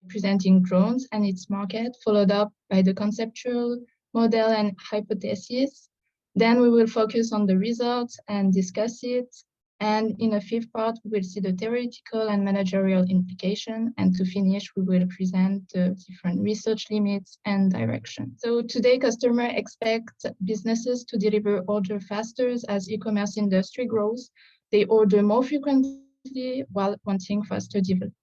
presenting drones and its market, followed up by the conceptual model and hypothesis. Then we will focus on the results and discuss it. And in a fifth part, we will see the theoretical and managerial implication. And to finish, we will present the different research limits and direction. So today, customers expect businesses to deliver order faster as e-commerce industry grows. They order more frequently while wanting faster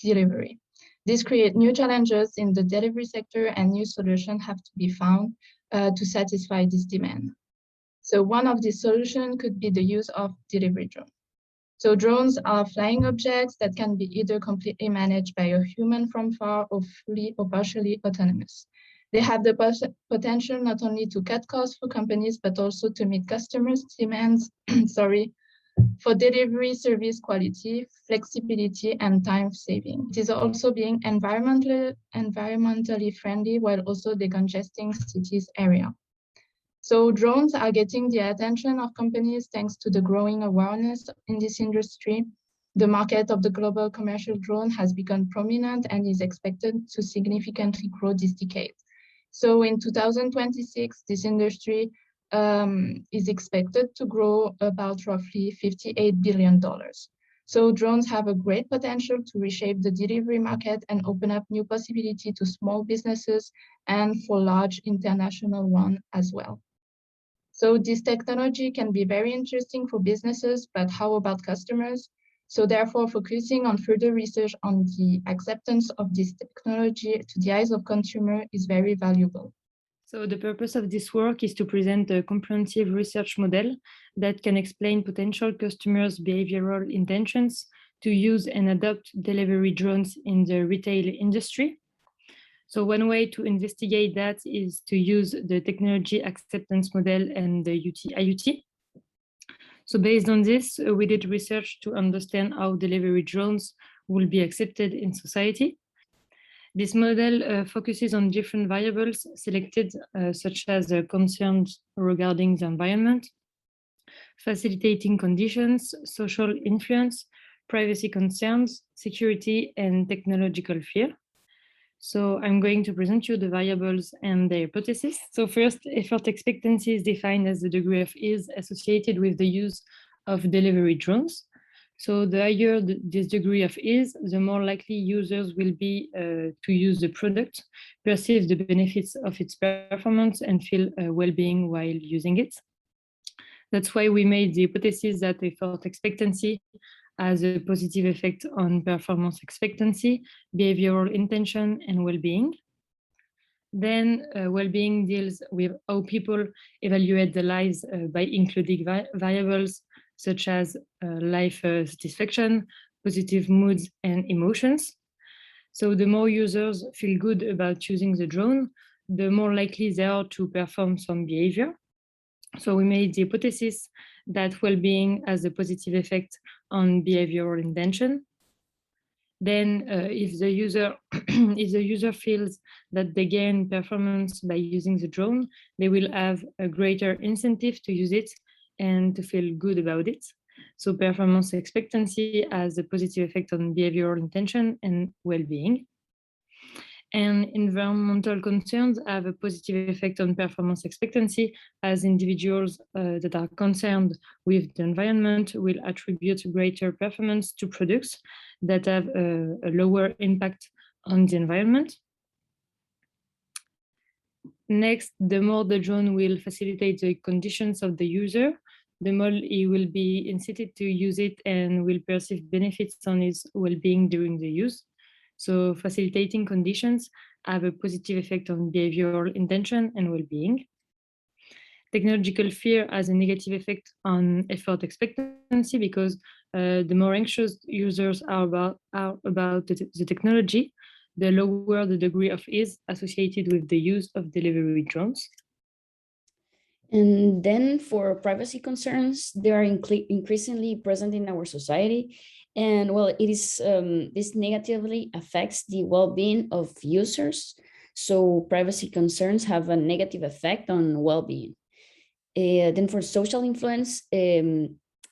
delivery. This creates new challenges in the delivery sector, and new solutions have to be found to satisfy this demand. So one of the solutions could be the use of delivery drones. So drones are flying objects that can be either completely managed by a human from far or fully or partially autonomous. They have the potential not only to cut costs for companies, but also to meet customers' demands for delivery service quality, flexibility, and time saving. It is also being environmentally friendly while also decongesting cities area. So drones are getting the attention of companies thanks to the growing awareness in this industry. The market of the global commercial drone has become prominent and is expected to significantly grow this decade. So in 2026, this industry is expected to grow about roughly $58 billion. So drones have a great potential to reshape the delivery market and open up new possibilities to small businesses and for large international ones as well. So this technology can be very interesting for businesses, but how about customers? So therefore, focusing on further research on the acceptance of this technology to the eyes of consumers is very valuable. So the purpose of this work is to present a comprehensive research model that can explain potential customers' behavioral intentions to use and adopt delivery drones in the retail industry. So one way to investigate that is to use the technology acceptance model and the IoT. So based on this, we did research to understand how delivery drones will be accepted in society. This model focuses on different variables selected, such as concerns regarding the environment, facilitating conditions, social influence, privacy concerns, security, and technological fear. So I'm going to present you the variables and the hypothesis. So first, effort expectancy is defined as the degree of ease associated with the use of delivery drones. So the higher this degree of ease, the more likely users will be to use the product, perceive the benefits of its performance, and feel well-being while using it. That's why we made the hypothesis that effort expectancy has a positive effect on performance expectancy, behavioral intention, and well-being. Then well-being deals with how people evaluate their lives by including variables such as life satisfaction, positive moods, and emotions. So the more users feel good about using the drone, the more likely they are to perform some behavior. So we made the hypothesis that well-being has a positive effect on behavioral intention. Then if the user feels that they gain performance by using the drone, they will have a greater incentive to use it and to feel good about it. So performance expectancy has a positive effect on behavioral intention and well-being. And environmental concerns have a positive effect on performance expectancy, as individuals that are concerned with the environment will attribute greater performance to products that have a lower impact on the environment. Next, the more the drone will facilitate the conditions of the user, the more he will be incited to use it and will perceive benefits on his well-being during the use. So facilitating conditions have a positive effect on behavioral intention and well-being. Technological fear has a negative effect on effort expectancy because the more anxious users are about the technology, the lower the degree of ease associated with the use of delivery drones. And then for privacy concerns, they are increasingly present in our society. And well, it is this negatively affects the well-being of users. So privacy concerns have a negative effect on well-being. Then for social influence, this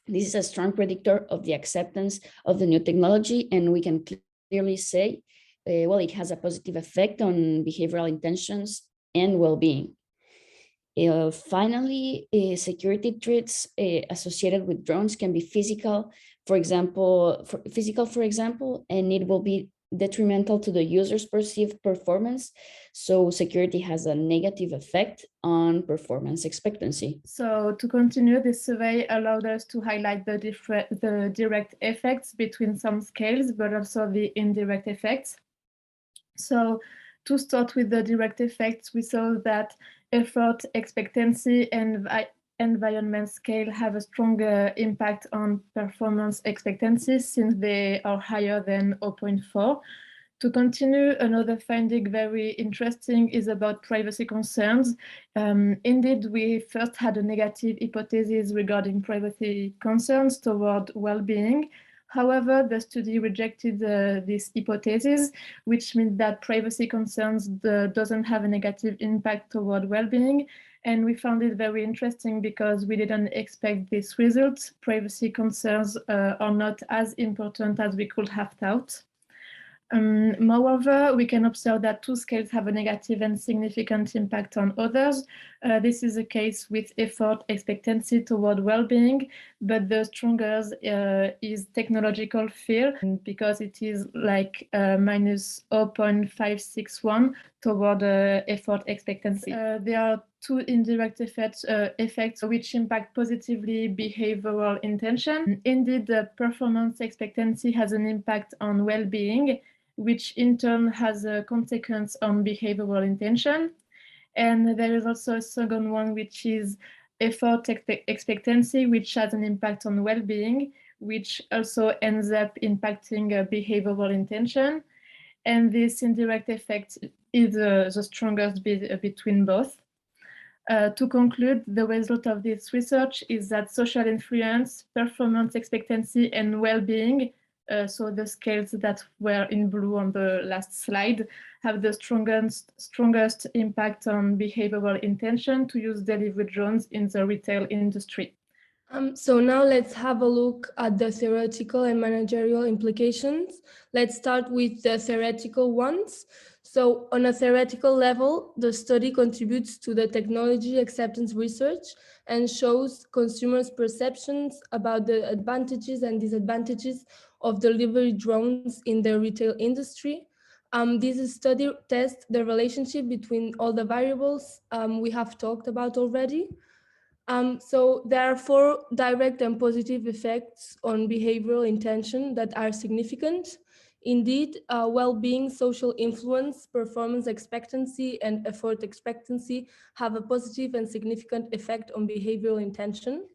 is a strong predictor of the acceptance of the new technology. And we can clearly say well, it has a positive effect on behavioral intentions and well-being. Finally, security threats associated with drones can be physical, for example, and it will be detrimental to the user's perceived performance. So security has a negative effect on performance expectancy. So to continue, this survey allowed us to highlight the direct effects between some scales, but also the indirect effects. So to start with the direct effects, we saw that effort, expectancy, and environment scale have a stronger impact on performance expectancy since they are higher than 0.4. To continue, another finding very interesting is about privacy concerns. Indeed, we first had a negative hypothesis regarding privacy concerns toward well-being. However, the study rejected this hypothesis, which means that privacy concerns doesn't have a negative impact toward well-being. And we found it very interesting because we didn't expect this result. Privacy concerns are not as important as we could have thought. Moreover, we can observe that two scales have a negative and significant impact on others. This is the case with effort expectancy toward well-being, but the strongest is technological fear because it is like minus 0.561 toward effort expectancy. There are two indirect effects which impact positively behavioral intention. Indeed, the performance expectancy has an impact on well-being, which in turn has a consequence on behavioral intention. And there is also a second one, which is effort expectancy, which has an impact on well-being, which also ends up impacting behavioral intention. And this indirect effect is the strongest between both. To conclude, the result of this research is that social influence, performance expectancy, and well-being, so the scales that were in blue on the last slide, have the strongest impact on behavioral intention to use delivery drones in the retail industry. So now let's have a look at the theoretical and managerial implications. Let's start with the theoretical ones. So on a theoretical level, the study contributes to the technology acceptance research and shows consumers' perceptions about the advantages and disadvantages of delivery drones in the retail industry. This study tests the relationship between all the variables we have talked about already. So there are 4 direct and positive effects on behavioral intention that are significant. Indeed, well-being, social influence, performance expectancy, and effort expectancy have a positive and significant effect on behavioral intention.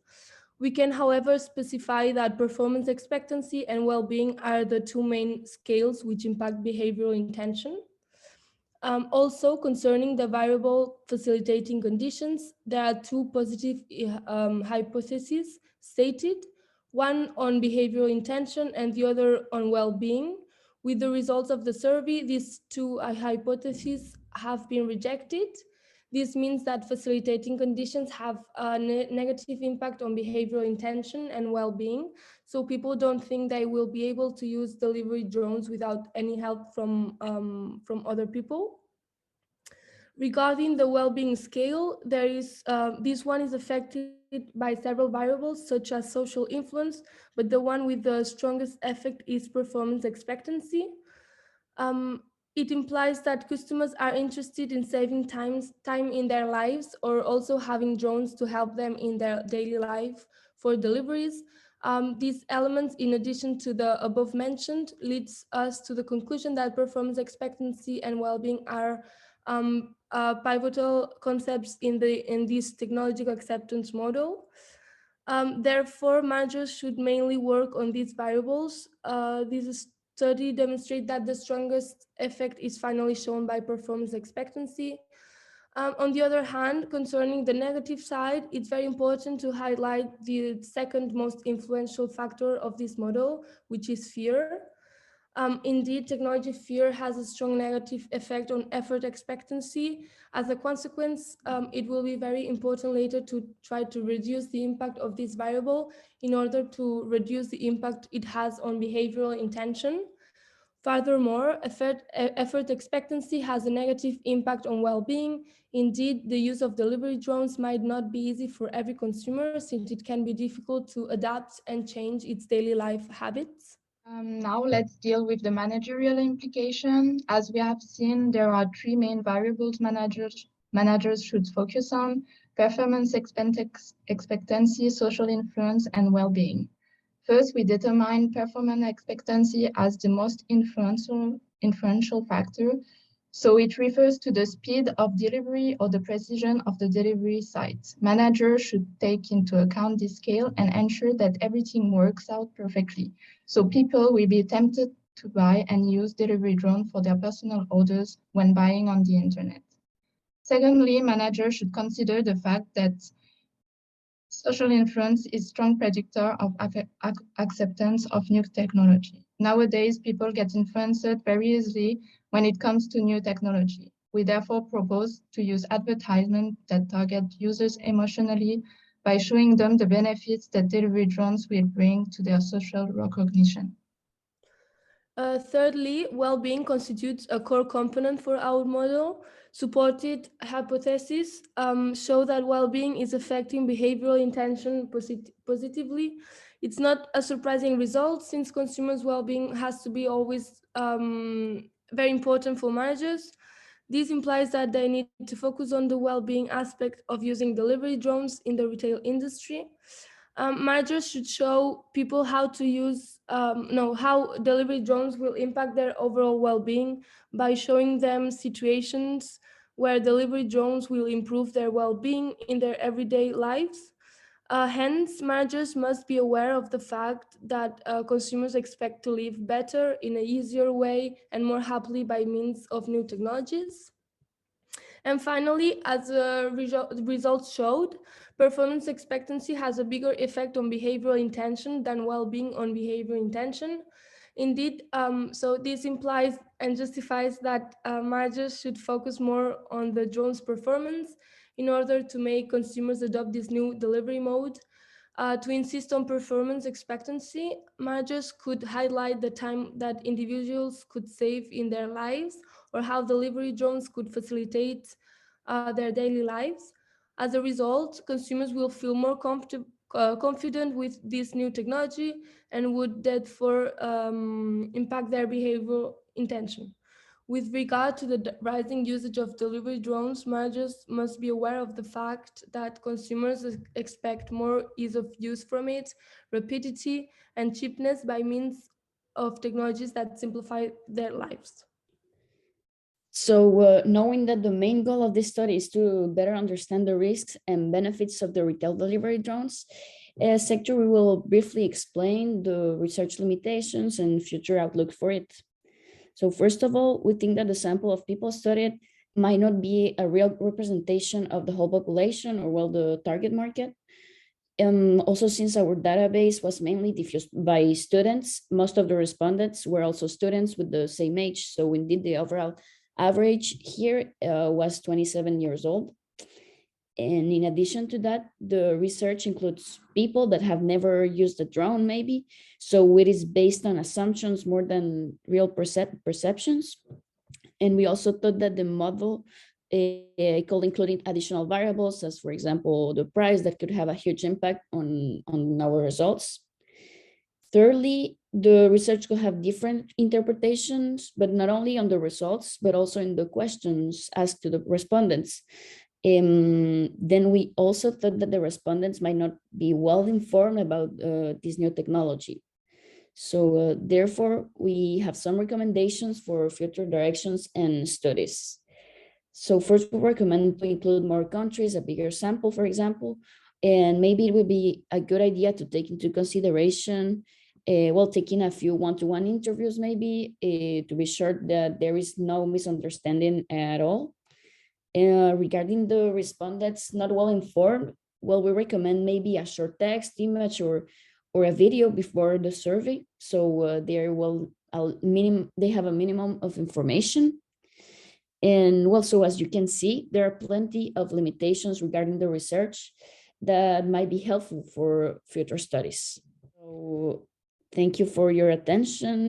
We can, however, specify that performance expectancy and well-being are the 2 main scales which impact behavioral intention. Also, concerning the variable facilitating conditions, there are 2 positive hypotheses stated, one on behavioral intention and the other on well-being. With the results of the survey, these 2 hypotheses have been rejected. This means that facilitating conditions have a negative impact on behavioral intention and well-being. So people don't think they will be able to use delivery drones without any help from other people. Regarding the well-being scale, there is this one is affected by several variables such as social influence, but the one with the strongest effect is performance expectancy. It implies that customers are interested in saving time in their lives or also having drones to help them in their daily life for deliveries. These elements, in addition to the above mentioned, leads us to the conclusion that performance expectancy and well-being are pivotal concepts in this technological acceptance model. Therefore, managers should mainly work on these variables. This study demonstrates that the strongest effect is finally shown by performance expectancy. On the other hand, concerning the negative side, it's very important to highlight the second most influential factor of this model, which is fear. Indeed, technology fear has a strong negative effect on effort expectancy. As a consequence, it will be very important later to try to reduce the impact of this variable in order to reduce the impact it has on behavioral intention. Furthermore, effort expectancy has a negative impact on well-being. Indeed, the use of delivery drones might not be easy for every consumer since it can be difficult to adapt and change its daily life habits. Now let's deal with the managerial implication. As we have seen, there are three main variables managers should focus on: performance expectancy, social influence, and well-being. First, we determine performance expectancy as the most influential factor. So it refers to the speed of delivery or the precision of the delivery site. Managers should take into account this scale and ensure that everything works out perfectly. So people will be tempted to buy and use delivery drone for their personal orders when buying on the internet. Secondly, managers should consider the fact that social influence is a strong predictor of acceptance of new technology. Nowadays, people get influenced very easily when it comes to new technology. We therefore propose to use advertisements that target users emotionally by showing them the benefits that delivery drones will bring to their social recognition. Thirdly, well-being constitutes a core component for our model. Supported hypotheses show that well-being is affecting behavioral intention positively. It's not a surprising result since consumers' well-being has to be always very important for managers. This implies that they need to focus on the well-being aspect of using delivery drones in the retail industry. Managers should show people how to use, how delivery drones will impact their overall well-being by showing them situations where delivery drones will improve their well-being in their everyday lives. Hence, managers must be aware of the fact that consumers expect to live better in an easier way and more happily by means of new technologies. And finally, as the results showed, performance expectancy has a bigger effect on behavioral intention than well-being on behavior intention. Indeed, so this implies and justifies that managers should focus more on the drone's performance in order to make consumers adopt this new delivery mode. To insist on performance expectancy, managers could highlight the time that individuals could save in their lives or how delivery drones could facilitate their daily lives. As a result, consumers will feel more confident with this new technology and would therefore impact their behavioral intention. With regard to the rising usage of delivery drones, managers must be aware of the fact that consumers expect more ease of use from it, rapidity, and cheapness by means of technologies that simplify their lives. So knowing that the main goal of this study is to better understand the risks and benefits of the retail delivery drones sector, we will briefly explain the research limitations and future outlook for it. So first of all, we think that the sample of people studied might not be a real representation of the whole population or well the target market. Also, since our database was mainly diffused by students, most of the respondents were also students with the same age. So indeed, the overall average here was 27 years old. And in addition to that, the research includes people that have never used a drone, maybe. So it is based on assumptions more than real perceptions. And we also thought that the model could include additional variables, as for example, the price that could have a huge impact on our results. Thirdly, the research could have different interpretations, but not only on the results, but also in the questions asked to the respondents. Then we also thought that the respondents might not be well informed about this new technology. So therefore, we have some recommendations for future directions and studies. So first, we recommend to include more countries, a bigger sample, for example, and maybe it would be a good idea to take into consideration, taking a few one-to-one interviews, maybe, to be sure that there is no misunderstanding at all. Regarding the respondents not well informed, well, we recommend maybe a short text, image, or a video before the survey, so they have a minimum of information. And well, so as you can see, there are plenty of limitations regarding the research that might be helpful for future studies. So thank you for your attention.